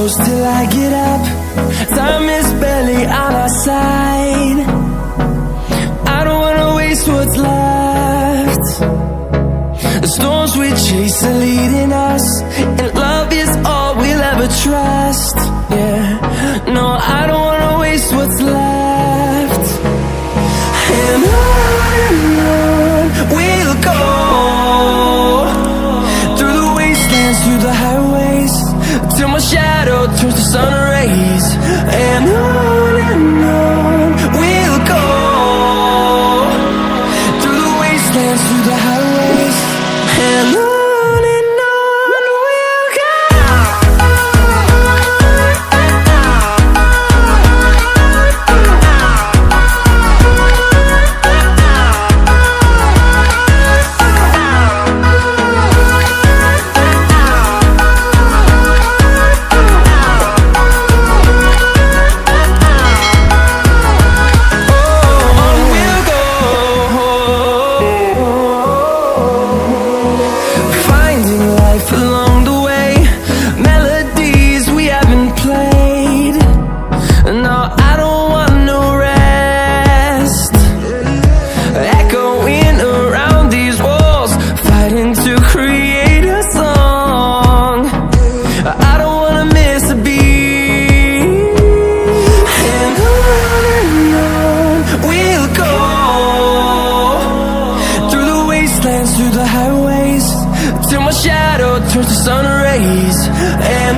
close till I get up. Time is barely on our side. I don't wanna waste what's left. The storms we chase are leading us, and love is all we'll ever trust. Yeah, no, I don't wanna waste what's left. And on we'll go, through the wastelands, through the highways, till my shadow turns to sun rays. And on we'll go, through the wastelands, through the highways, and on we'll go. Along the way, melodies we haven't played. No, I don't want no rest. Echoing around these walls, fighting to create a song. I don't wanna miss a beat. And on we'll go, through the wastelands, through the highways, till my shadow turns to sun rays. And